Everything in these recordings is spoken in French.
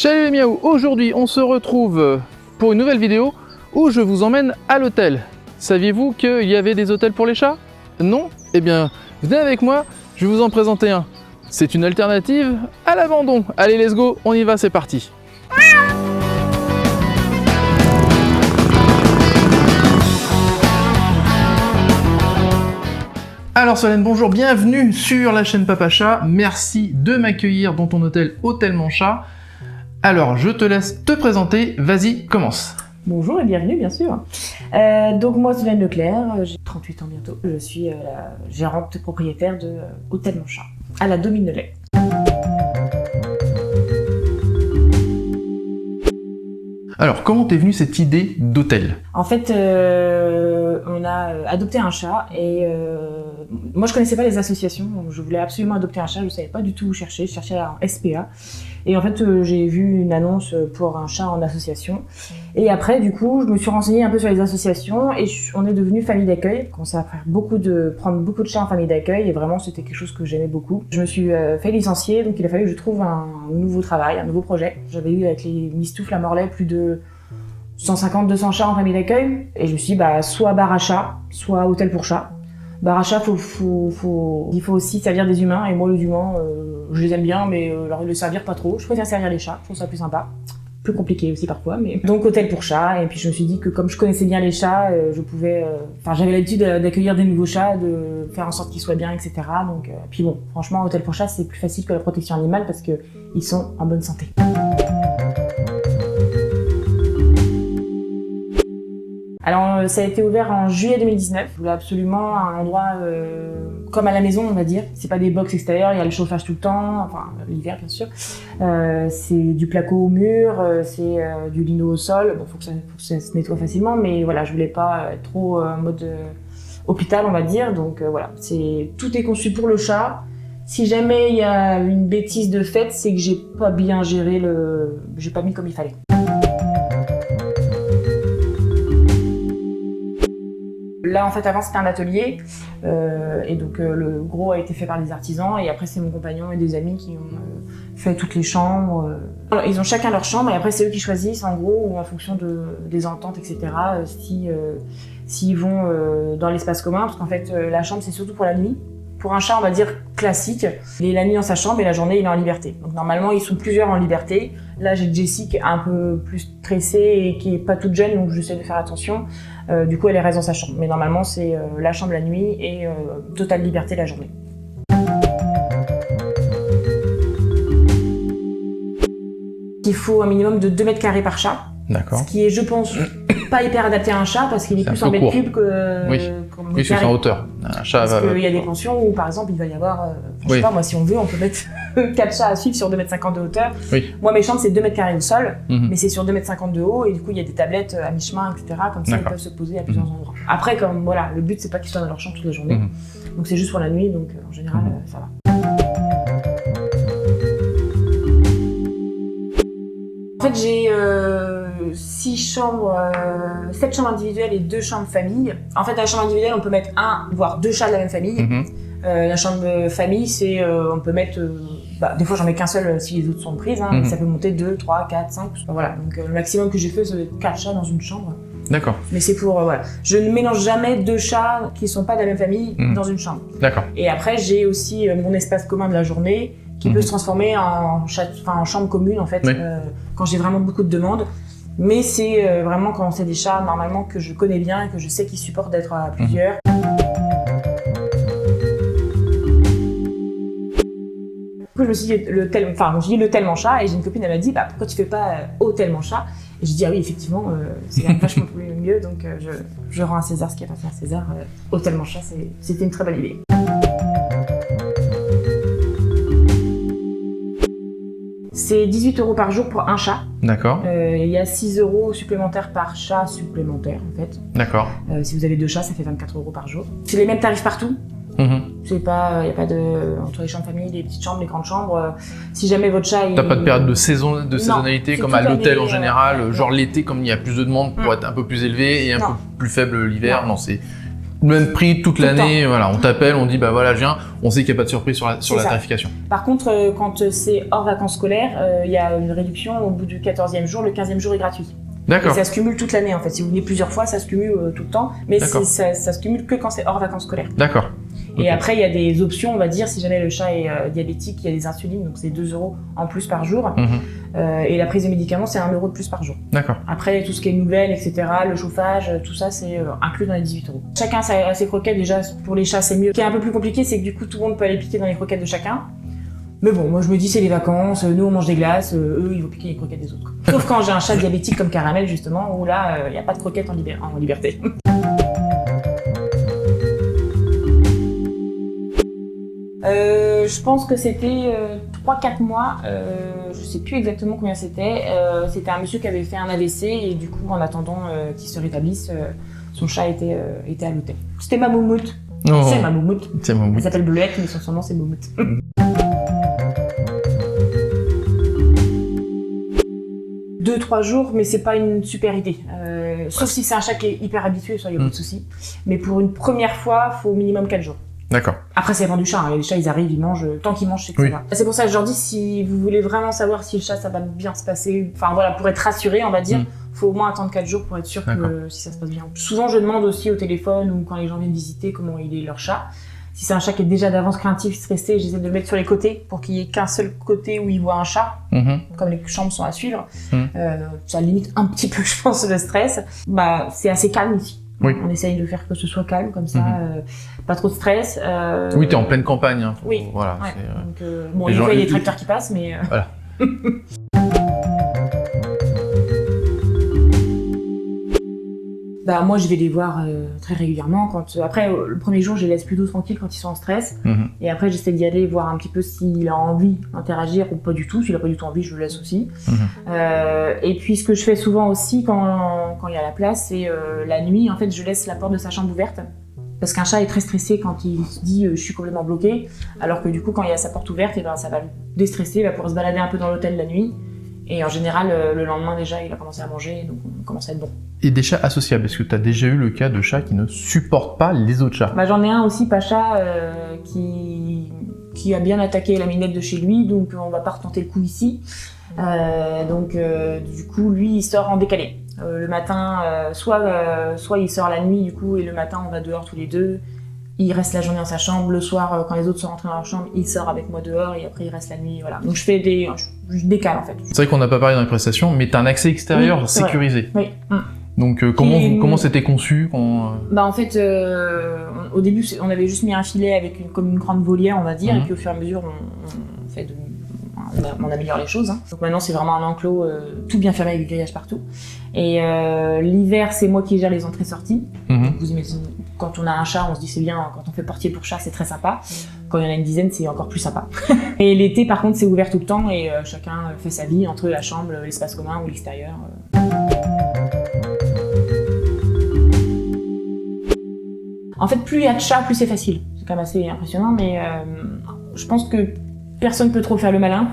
Salut les miaou, aujourd'hui on se retrouve pour une nouvelle vidéo où je vous emmène à l'hôtel. Saviez-vous qu'il y avait des hôtels pour les chats? Non? Eh bien, venez avec moi, je vais vous en présenter un. C'est une alternative à l'abandon. Allez, let's go, on y va, c'est parti. Alors Solène, bonjour, bienvenue sur la chaîne Papa Chat. Merci de m'accueillir dans ton hôtel Hôtel Mon Chat. Alors, je te laisse te présenter, vas-y, commence. Bonjour et bienvenue, bien sûr. Donc moi, Solène Leclerc, j'ai 38 ans bientôt. Je suis la gérante propriétaire de Hôtel Mon Chat, à la Domine-Lait. Alors, comment t'es venue cette idée d'hôtel? En fait, on a adopté un chat et moi je connaissais pas les associations, donc je voulais absolument adopter un chat, je savais pas du tout où chercher, je cherchais un SPA. Et en fait, j'ai vu une annonce pour un chat en association. Et après, du coup, je me suis renseignée un peu sur les associations et on est devenu famille d'accueil. On commençait à faire prendre beaucoup de chats en famille d'accueil et vraiment, c'était quelque chose que j'aimais beaucoup. Je me suis fait licencier, donc il a fallu que je trouve un nouveau travail, un nouveau projet. J'avais eu avec les Mistoufles à Morlaix plus de 150-200 chats en famille d'accueil. Et je me suis dit, soit bar à chat, soit hôtel pour chat. Bar à chat, il faut aussi servir des humains. Et moi, les humains, je les aime bien, mais leur le servir pas trop. Je préfère servir les chats, je trouve ça plus sympa. Plus compliqué aussi parfois, mais donc hôtel pour chat. Et puis je me suis dit que comme je connaissais bien les chats, je pouvais, j'avais l'habitude d'accueillir des nouveaux chats, de faire en sorte qu'ils soient bien, etc. Donc puis bon, franchement, hôtel pour chat, c'est plus facile que la protection animale parce que ils sont en bonne santé. Alors ça a été ouvert en juillet 2019. Je voulais absolument un endroit comme à la maison, on va dire. C'est pas des box extérieures, il y a le chauffage tout le temps, enfin l'hiver bien sûr. C'est du placo au mur, c'est du lino au sol. Bon, faut que ça se nettoie facilement, mais voilà, je voulais pas être trop en mode hôpital, on va dire. Donc voilà, tout est conçu pour le chat. Si jamais il y a une bêtise de fait, c'est que j'ai pas bien géré j'ai pas mis comme il fallait. Là, en fait, avant, c'était un atelier, et donc le gros a été fait par des artisans, et après, c'est mon compagnon et des amis qui ont fait toutes les chambres. Alors, ils ont chacun leur chambre, et après, c'est eux qui choisissent, en gros, ou en fonction des ententes, etc., s'ils vont dans l'espace commun, parce qu'en fait, la chambre, c'est surtout pour la nuit. Pour un chat, on va dire classique, il est la nuit dans sa chambre et la journée, il est en liberté. Donc normalement, ils sont plusieurs en liberté. Là, j'ai Jessie qui est un peu plus stressée et qui est pas toute jeune, donc j'essaie de faire attention. Du coup, elle reste dans sa chambre. Mais normalement, c'est la chambre la nuit et totale liberté la journée. Il faut un minimum de 2 mètres carrés par chat. D'accord. Ce qui est, je pense, pas hyper adapté à un chat parce qu'il est plus en mètre cube que... Oui, c'est en hauteur. Un chat parce qu'il y a des pensions où, par exemple, il va y avoir... je sais pas, moi, si on veut, on peut mettre 4 chats à suivre sur 2,50 m de hauteur. Oui. Moi, mes chambres, c'est 2 mètres carrés au sol, mais c'est sur 2,50 m de haut, et du coup, il y a des tablettes à mi-chemin, etc. Comme ça, ils peuvent se poser à plusieurs endroits. Après, comme, voilà, le but, c'est pas qu'ils soient dans leur chambre toute la journée. Donc, c'est juste pour la nuit, donc en général, ça va. En fait, j'ai 7 chambres individuelles et 2 chambres famille. En fait, dans la chambre individuelle, on peut mettre 1 voire 2 chats de la même famille. La chambre famille, c'est on peut mettre... des fois, j'en mets qu'un seul si les autres sont prises. Mais ça peut monter 2, 3, 4, 5. Voilà. Donc, le maximum que j'ai fait, c'est 4 chats dans une chambre. D'accord. Mais c'est pour... voilà. Je ne mélange jamais 2 chats qui ne sont pas de la même famille dans une chambre. D'accord. Et après, j'ai aussi mon espace commun de la journée qui peut se transformer en chambre commune, en fait, quand j'ai vraiment beaucoup de demandes. Mais c'est vraiment quand c'est des chats, normalement, que je connais bien et que je sais qu'ils supportent d'être à plusieurs. Du coup, je me suis dit l'hôtel Mon Chat, et j'ai une copine, elle m'a dit, pourquoi tu fais pas Hôtel Mon Chat? Et j'ai dit, ah oui, effectivement, c'est vachement mieux, donc je rends à César ce qui appartient à César. Hôtel Mon Chat, c'était une très bonne idée. C'est 18 € par jour pour un chat. D'accord. Il y a 6 € supplémentaires par chat supplémentaire, en fait. D'accord. Si vous avez 2 chats, ça fait 24 € par jour. C'est les mêmes tarifs partout. C'est pas, y a pas de entre les chambres de famille, les petites chambres, les grandes chambres. Si jamais votre chat, t'as pas de période de saisonnalité comme à l'hôtel en général. Genre l'été, comme il y a plus de demandes pour être un peu plus élevé et un peu plus faible l'hiver. Non, c'est Même prix toute Tout le l'année, voilà, on t'appelle, on dit bah voilà, je viens, on sait qu'il n'y a pas de surprise sur la ça. tarification. Par contre, quand c'est hors vacances scolaires, il y a une réduction au bout du 14e jour, le 15e jour est gratuit. Et D'accord, ça se cumule toute l'année en fait. Si vous venez plusieurs fois, ça se cumule tout le temps, mais D'accord. ça se cumule que quand c'est hors vacances scolaires. d'accord. Et Ok. après, il y a des options, on va dire, si jamais le chat est diabétique, il y a des insulines, donc c'est 2 € en plus par jour. Mhm. Et la prise de médicaments, c'est 1 € de plus par jour. D'accord, Après, tout ce qui est nouvelles, etc., le chauffage, tout ça, c'est inclus dans les 18 €. Chacun a ses croquettes, déjà, pour les chats, c'est mieux. Ce qui est un peu plus compliqué, c'est que du coup, tout le monde peut aller piquer dans les croquettes de chacun. Mais bon, moi je me dis, c'est les vacances, nous on mange des glaces, eux ils vont piquer les croquettes des autres. Quoi. Sauf quand j'ai un chat diabétique comme Caramel, justement, où là, il n'y a pas de croquettes en liberté. Je pense que c'était 3-4 mois, je sais plus exactement combien c'était. C'était un monsieur qui avait fait un AVC et du coup, en attendant qu'il se rétablisse, son chat était à l'hôtel. C'était ma moumoute. Oh, C'est ma moumoute. c'est mon Elle s'appelle Bleuette, mais son surnom c'est Moumoute. Deux, 3 jours, mais c'est pas une super idée. Sauf si c'est un chat qui est hyper habitué, ça y a pas de souci. Mais pour une première fois, faut au minimum 4 jours. D'accord. Après, ça dépend du chat. Hein. Les chats, ils arrivent, ils mangent. Tant qu'ils mangent, c'est que Oui. ça va. C'est pour ça que je leur dis, si vous voulez vraiment savoir si le chat, ça va bien se passer, enfin voilà, pour être rassuré, on va dire, faut au moins attendre 4 jours pour être sûr que si ça se passe bien. Souvent, je demande aussi au téléphone ou quand les gens viennent visiter comment il est leur chat. Si c'est un chat qui est déjà d'avance craintif, stressé, j'essaie de le mettre sur les côtés pour qu'il y ait qu'un seul côté où il voit un chat. Mhm. Comme les chambres sont à suivre, Mhm. ça limite un petit peu, je pense, le stress. Bah, c'est assez calme ici. Oui. On essaye de faire que ce soit calme, comme ça, pas trop de stress. Oui, t'es en pleine campagne. Hein. Oui. Voilà. Ouais. c'est, Donc, bon, les des gens- fois, il y a des tracteurs qui passent, mais... Voilà. Bah, moi, je vais les voir très régulièrement. Après, le premier jour, je les laisse plutôt tranquilles quand ils sont en stress. Mhm. Et après, j'essaie d'y aller, voir un petit peu s'il a envie d'interagir ou pas du tout. S'il a pas du tout envie, je le laisse aussi. Mhm. Et puis, ce que je fais souvent aussi quand il y a la place, c'est la nuit, en fait, je laisse la porte de sa chambre ouverte. Parce qu'un chat est très stressé quand il se dit je suis complètement bloqué. Alors que du coup, quand il y a sa porte ouverte, et ben, ça va le déstresser, il va pouvoir se balader un peu dans l'hôtel la nuit. Et en général, le lendemain, déjà, il a commencé à manger, donc on commence à être bon. Et des chats associables, est-ce que tu as déjà eu le cas de chats qui ne supportent pas les autres chats? Bah, j'en ai un aussi, Pacha, qui a bien attaqué la minette de chez lui, donc on va pas retenter le coup ici. Du coup, lui, il sort en décalé. Le matin, soit il sort la nuit, du coup, et le matin, on va dehors tous les deux. Il reste la journée dans sa chambre. Le soir, quand les autres sont rentrés dans leur chambre, il sort avec moi dehors, et après, il reste la nuit, voilà. Donc, je décale, en fait. C'est vrai qu'on n'a pas parlé dans les prestations, mais tu as un accès extérieur Oui, c'est vrai. sécurisé. Oui. Donc comment c'était conçu quand, Bah en fait, au début, on avait juste mis un filet avec comme une grande volière, on va dire, et puis au fur et à mesure, on améliore les choses. Hein. Donc maintenant, c'est vraiment un enclos tout bien fermé avec du grillage partout. Et l'hiver, c'est moi qui gère les entrées-sorties. Mhm. Vous imaginez, quand on a un chat, on se dit c'est bien, quand on fait portier pour chat, c'est très sympa. Quand il y en a une dizaine, c'est encore plus sympa. Et l'été, par contre, c'est ouvert tout le temps et chacun fait sa vie entre la chambre, l'espace commun ou l'extérieur. En fait, plus il y a de chats, plus c'est facile. C'est quand même assez impressionnant, mais je pense que personne peut trop faire le malin.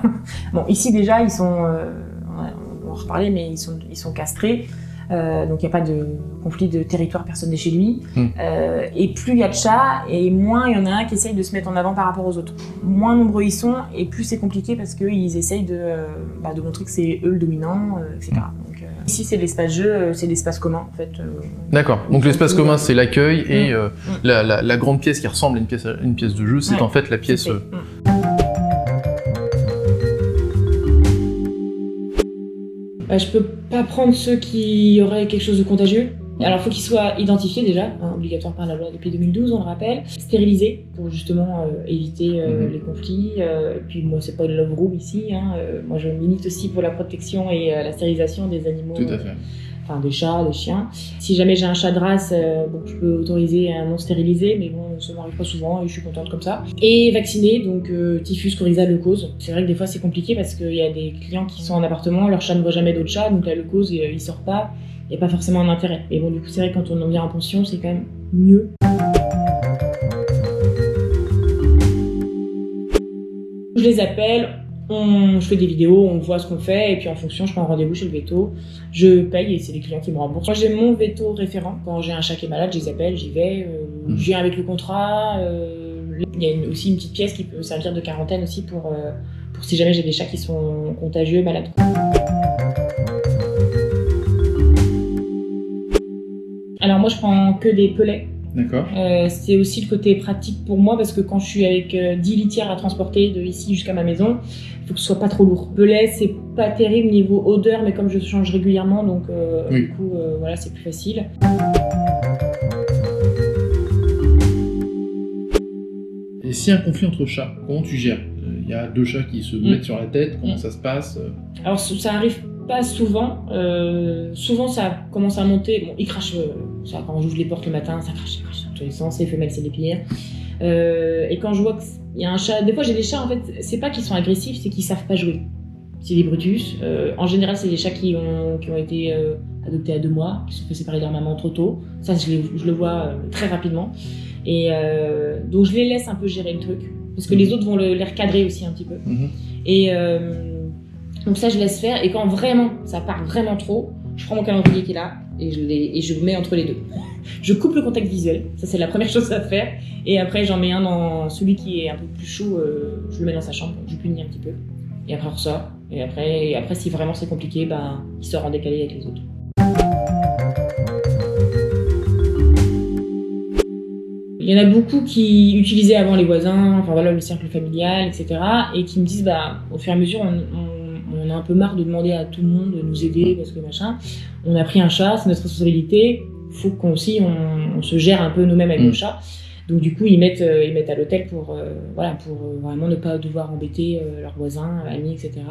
Bon, ici déjà, ils sont, on va en reparler, mais ils sont castrés. Donc il n'y a pas de conflit de territoire, personne n'est chez lui. Et plus il y a de chats, et moins il y en a un qui essaye de se mettre en avant par rapport aux autres. Moins nombreux ils sont, et plus c'est compliqué parce qu'ils essayent de montrer que c'est eux le dominant, etc. Donc, ici c'est l'espace jeu, c'est l'espace commun en fait. D'accord. Donc l'espace commun c'est l'accueil et la grande pièce qui ressemble à une pièce de jeu, c'est Ouais. en fait la pièce. Je peux pas prendre ceux qui auraient quelque chose de contagieux. Alors, il faut qu'ils soient identifiés déjà, hein, obligatoire par la loi depuis 2012, on le rappelle. Stérilisés pour justement éviter les conflits. Et puis, moi, c'est pas une love room ici. Hein, moi, je milite aussi pour la protection et la stérilisation des animaux. Tout à fait. Enfin, des chats, des chiens. Si jamais j'ai un chat de race, je peux autoriser un non stérilisé, mais bon, ça m'arrive pas souvent et je suis contente comme ça. Et vacciné, donc typhus, coryza, leucose. C'est vrai que des fois c'est compliqué parce qu'il y a des clients qui sont en appartement, leur chat ne voit jamais d'autres chats, donc la leucose, il sort pas, il n'y a pas forcément un intérêt. Mais bon, du coup, c'est vrai que quand on en vient en pension, c'est quand même mieux. Je les appelle. Je fais des vidéos, on voit ce qu'on fait, et puis en fonction, je prends un rendez-vous chez le veto, je paye et c'est les clients qui me remboursent. Moi, j'ai mon veto référent. Quand j'ai un chat qui est malade, je les appelle, j'y vais, je viens avec le contrat. Il y a aussi une petite pièce qui peut servir de quarantaine aussi pour si jamais j'ai des chats qui sont contagieux, malades. Alors moi, je prends que des pelets. D'accord. C'est aussi le côté pratique pour moi parce que quand je suis avec 10 litières à transporter de ici jusqu'à ma maison, il faut que ce soit pas trop lourd. Pellet, c'est pas terrible niveau odeur, mais comme je change régulièrement, donc du coup, voilà, c'est plus facile. Et si un conflit entre chats, comment tu gères? Il y a 2 chats qui se mettent sur la tête, comment ça se passe? Alors ça arrive pas souvent. Souvent ça commence à monter. Bon, ils crachent. Ça, quand j'ouvre les portes le matin, ça crache dans tous les sens. Les femelles, c'est les pires. Et quand je vois qu'il y a un chat, des fois j'ai des chats en fait, c'est pas qu'ils sont agressifs, c'est qu'ils savent pas jouer. C'est des Brutus. En général, c'est des chats qui ont été adoptés à 2 mois, qui se sont fait séparer de leur maman trop tôt. Ça, je le vois très rapidement. Et donc je les laisse un peu gérer le truc, parce que les autres vont les recadrer aussi un petit peu. Et donc ça, je laisse faire. Et quand vraiment ça part vraiment trop, je prends mon calendrier qui est là et je le mets entre les deux. Je coupe le contact visuel, ça c'est la première chose à faire. Et après, j'en mets un dans celui qui est un peu plus chaud, je le mets dans sa chambre, je punis un petit peu. Et après, on ressort. Et après si vraiment c'est compliqué, ben, il sort en décalé avec les autres. Il y en a beaucoup qui utilisaient avant les voisins, enfin voilà, le cercle familial, etc. Et qui me disent, bah, au fur et à mesure, on a un peu marre de demander à tout le monde de nous aider parce que machin. On a pris un chat, c'est notre responsabilité. Il faut qu'on aussi on se gère un peu nous-mêmes avec nos chats. Donc du coup, ils mettent à l'hôtel pour vraiment ne pas devoir embêter leurs voisins, amis, etc.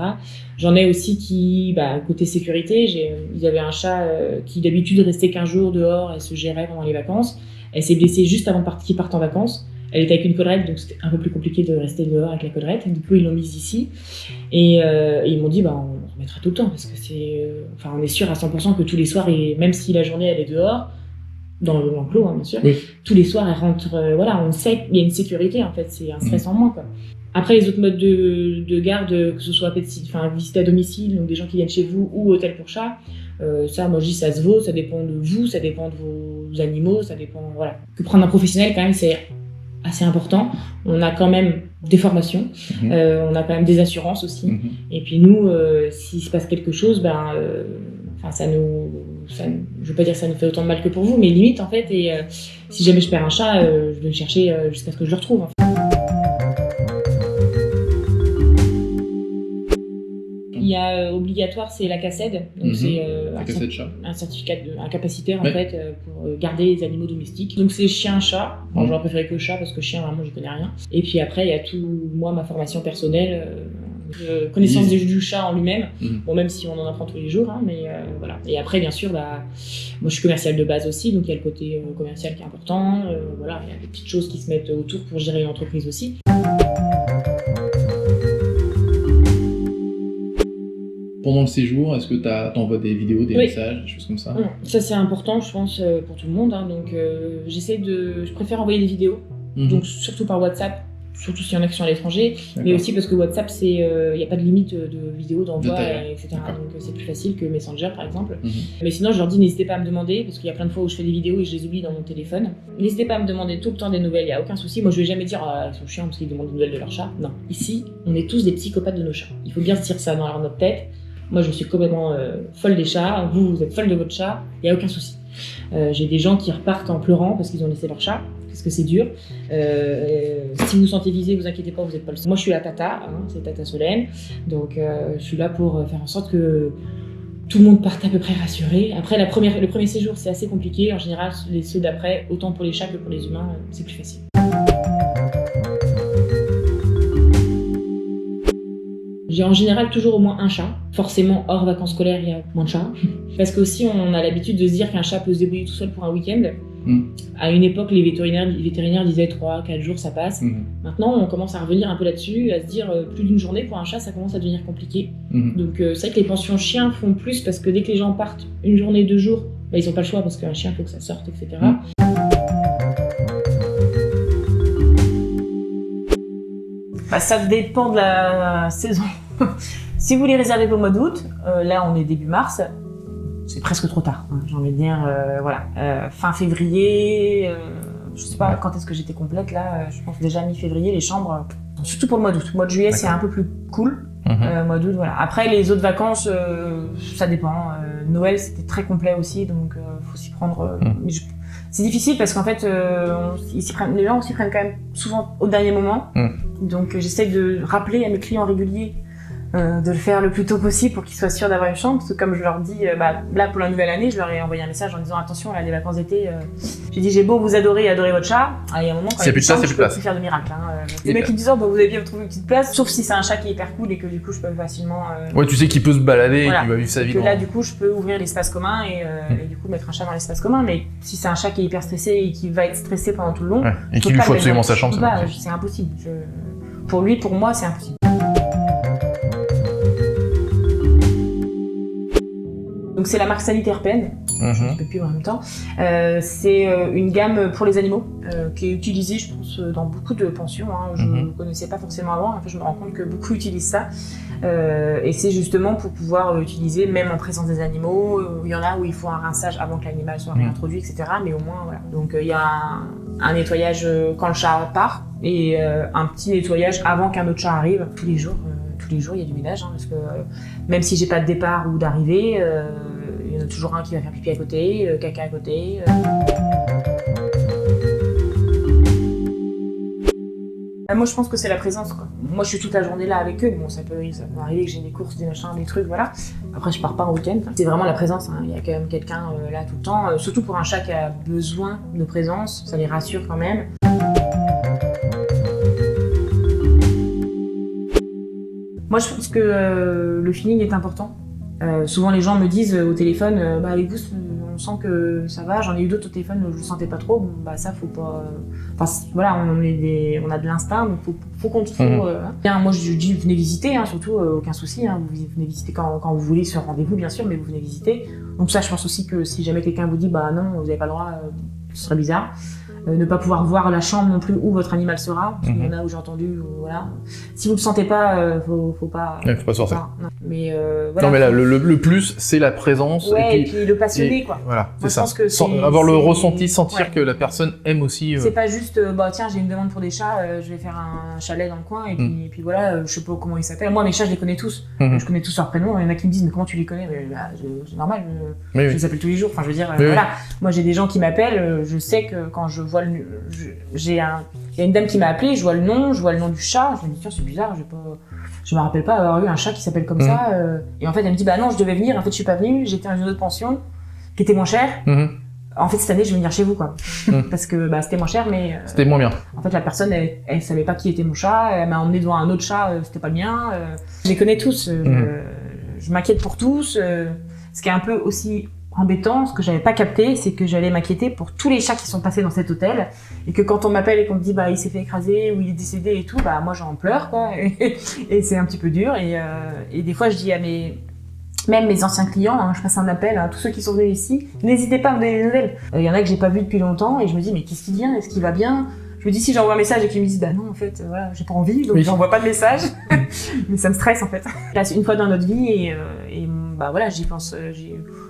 J'en ai aussi qui, côté sécurité, ils avaient un chat qui d'habitude restait 15 jours dehors et se gérait pendant les vacances. Elle s'est blessée juste avant qu'ils partent en vacances. Elle était avec une collerette, donc c'était un peu plus compliqué de rester dehors avec la collerette. Du coup, ils l'ont mise ici. Et ils m'ont dit, on remettra tout le temps, parce que on est sûr à 100% que tous les soirs, et même si la journée elle est dehors, dans l'enclos, bien sûr, tous les soirs elle rentre, on sait qu'il y a une sécurité, en fait, c'est un stress en moins, quoi. Après, les autres modes de garde, que ce soit visite à domicile, donc des gens qui viennent chez vous, ou hôtel pour chat, ça, moi je dis, ça se vaut, ça dépend de vous, ça dépend de vos animaux, ça dépend, voilà. Que prendre un professionnel, quand même, c'est assez important. On a quand même des formations, on a quand même des assurances aussi. Et puis nous, s'il se passe quelque chose, je veux pas dire que ça nous fait autant de mal que pour vous, mais limite en fait. Et si jamais je perds un chat, je vais le chercher jusqu'à ce que je le retrouve. En fait. Il y a obligatoire, c'est la CACED, donc c'est un certificat incapacitaire en fait pour garder les animaux domestiques. Donc c'est chien-chat. J'aurais préféré que chat parce que chien vraiment je connais rien. Et puis après il y a ma formation personnelle, connaissance du chat en lui-même. Bon, même si on en apprend tous les jours, mais voilà. Et après bien sûr, moi je suis commerciale de base aussi, donc il y a le côté commercial qui est important. Voilà, il y a des petites choses qui se mettent autour pour gérer une entreprise aussi. Pendant le séjour, est-ce que t'envoies des vidéos, des messages, des choses comme ça? Ça c'est important, je pense, pour tout le monde. Donc je préfère envoyer des vidéos, donc surtout par WhatsApp, surtout s'il y en a qui sont à l'étranger, mais aussi parce que WhatsApp, il n'y a pas de limite de vidéos, d'envoi, etc. Donc c'est plus facile que Messenger par exemple. Mais sinon, je leur dis, n'hésitez pas à me demander, parce qu'il y a plein de fois où je fais des vidéos et je les oublie dans mon téléphone. N'hésitez pas à me demander tout le temps des nouvelles, il n'y a aucun souci. Moi je vais jamais dire, ils sont chiants parce qu'ils demandent des nouvelles de leur chat. Non, ici, on est tous des psychopathes de nos chats. Il faut bien se dire ça dans notre tête. Moi, je suis complètement folle des chats. Vous êtes folle de votre chat. Il n'y a aucun souci. J'ai des gens qui repartent en pleurant parce qu'ils ont laissé leur chat. Parce que c'est dur. Si vous vous sentez visé, vous inquiétez pas, vous n'êtes pas le seul. Moi, je suis la Tata. C'est Tata Solène. Donc, je suis là pour faire en sorte que tout le monde parte à peu près rassuré. Après, le premier séjour, c'est assez compliqué. En général, ceux d'après, autant pour les chats que pour les humains, c'est plus facile. J'ai en général toujours au moins un chat. Forcément, hors vacances scolaires, il y a moins de chats. Parce qu'aussi, on a l'habitude de se dire qu'un chat peut se débrouiller tout seul pour un week-end. À une époque, les vétérinaires disaient 3-4 jours, ça passe. Maintenant, on commence à revenir un peu là-dessus, à se dire plus d'une journée pour un chat, ça commence à devenir compliqué. Donc c'est vrai que les pensions chiens font plus parce que dès que les gens partent une journée, 2 jours, ils n'ont pas le choix parce qu'un chien, il faut que ça sorte, etc. Ça dépend de la saison. Si vous les réservez pour le mois d'août, là on est début mars, c'est presque trop tard. Hein, j'ai envie de dire, voilà, fin février, je sais pas quand est-ce que j'étais complète là, je pense déjà mi-février, les chambres, surtout pour le mois d'août. Le mois de juillet c'est un peu plus cool, mois d'août, voilà. Après les autres vacances, ça dépend. Noël c'était très complet aussi, donc faut s'y prendre. C'est difficile parce qu'en fait, les gens s'y prennent quand même souvent au dernier moment. Donc j'essaie de rappeler à mes clients réguliers de le faire le plus tôt possible pour qu'ils soient sûrs d'avoir une chambre. Parce que comme je leur dis, là pour la nouvelle année, je leur ai envoyé un message en disant attention, là les vacances d'été, j'ai dit j'ai beau vous adorer votre chat, il y a un moment quand il y a plus de place, je peux plus faire de miracle. Les mecs qui me disent oh, bah, vous avez bien trouvé une petite place, sauf si c'est un chat qui est hyper cool et que du coup je peux facilement. Ouais, tu sais qu'il peut se balader voilà. et qu'il va vivre sa vie. Que là du coup je peux ouvrir l'espace commun et du coup mettre un chat dans l'espace commun. Mais si c'est un chat qui est hyper stressé et qui va être stressé pendant tout le long, et qu'il lui faut absolument sa chambre, c'est impossible. Pour lui, pour moi, c'est impossible. Donc c'est la marque Sanitaire Pen, je ne peux plus en même temps. C'est une gamme pour les animaux qui est utilisée, je pense, dans beaucoup de pensions. Je ne connaissais pas forcément avant, en fait, je me rends compte que beaucoup utilisent ça. Et c'est justement pour pouvoir utiliser, même en présence des animaux. Il y en a où il faut un rinçage avant que l'animal soit réintroduit, etc. Mais au moins, voilà. Donc il y a un nettoyage quand le chat part et un petit nettoyage avant qu'un autre chat arrive tous les jours. Tous les jours, il y a du ménage, parce que même si j'ai pas de départ ou d'arrivée, il y en a toujours un qui va faire pipi à côté, caca à côté. Moi, je pense que c'est la présence, quoi. Moi, je suis toute la journée là avec eux. Bon, ça peut arriver que j'ai des courses, des machins, des trucs, voilà. Après, je pars pas en week-end. C'est vraiment la présence. Il y a quand même quelqu'un là tout le temps. Surtout pour un chat qui a besoin de présence, ça les rassure quand même. Moi, je pense que le feeling est important. Souvent, les gens me disent au téléphone, avec vous, on sent que ça va. J'en ai eu d'autres au téléphone où je le sentais pas trop. Bon, ça, faut pas. Enfin, voilà, on a de l'instinct, donc faut qu'on te trouve. Moi, je dis, venez visiter, surtout, aucun souci. Vous venez visiter quand vous voulez sur rendez-vous, bien sûr, mais vous venez visiter. Donc ça, je pense aussi que si jamais quelqu'un vous dit, non, vous n'avez pas le droit, ce serait bizarre. Ne pas pouvoir voir la chambre non plus où votre animal sera, parce qu'il y en a où j'ai entendu, voilà. Si vous le sentez pas, faut pas. Faut pas se forcer. Mais voilà. Non, mais là, le plus, c'est la présence. Ouais, et puis le passionné, quoi. Voilà, c'est ça. Je pense que avoir le ressenti, sentir que la personne aime aussi. C'est pas juste, tiens, j'ai une demande pour des chats, je vais faire un chalet dans le coin, et puis voilà, je sais pas comment ils s'appellent. Moi, mes chats, je les connais tous. Je connais tous leurs prénoms. Il y en a qui me disent, mais comment tu les connais? C'est normal, je les appelle tous les jours. Enfin, je veux dire, voilà. Moi, j'ai des gens qui m'appellent, je sais que quand je vois il y a une dame qui m'a appelé, je vois le nom du chat, je me dis tiens c'est bizarre, je me rappelle pas avoir eu un chat qui s'appelle comme ça, et en fait elle me dit non je devais venir, en fait je suis pas venue, j'étais dans une autre pension qui était moins chère, en fait cette année je vais venir chez vous quoi, parce que c'était moins cher mais c'était moins bien. En fait la personne elle savait pas qui était mon chat, elle m'a emmené devant un autre chat, c'était pas le mien, je les connais tous, je m'inquiète pour tous, ce qui est un peu aussi embêtant, ce que j'avais pas capté, c'est que j'allais m'inquiéter pour tous les chats qui sont passés dans cet hôtel, et que quand on m'appelle et qu'on me dit il s'est fait écraser ou il est décédé et tout, moi j'en pleure quoi, et c'est un petit peu dur, et des fois je dis à même mes anciens clients, je passe un appel à tous ceux qui sont venus ici, n'hésitez pas à me donner des nouvelles. Il y en a que j'ai pas vu depuis longtemps et je me dis mais qu'est-ce qu'il vient, est-ce qu'il va bien? Je me dis si j'envoie un message et qu'ils me disent non en fait voilà j'ai pas envie, donc j'envoie pas de message, mais ça me stresse en fait. Passe une fois dans notre vie et voilà j'y pense,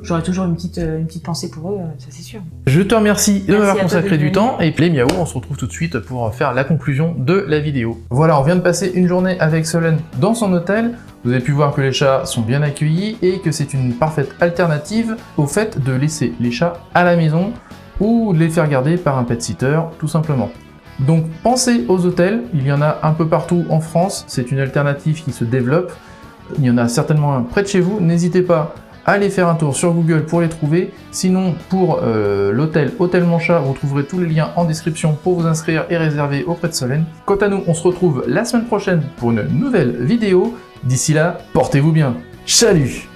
j'aurai toujours une petite pensée pour eux, ça c'est sûr. Je te remercie de m'avoir consacré du temps, et puis Miaou, on se retrouve tout de suite pour faire la conclusion de la vidéo. Voilà, on vient de passer une journée avec Solène dans son hôtel. Vous avez pu voir que les chats sont bien accueillis et que c'est une parfaite alternative au fait de laisser les chats à la maison ou de les faire garder par un pet sitter tout simplement. Donc pensez aux hôtels, il y en a un peu partout en France, c'est une alternative qui se développe, il y en a certainement un près de chez vous, n'hésitez pas à aller faire un tour sur Google pour les trouver, sinon pour l'hôtel Hôtel Mon Chat, vous trouverez tous les liens en description pour vous inscrire et réserver auprès de Solène. Quant à nous, on se retrouve la semaine prochaine pour une nouvelle vidéo, d'ici là, portez-vous bien, salut!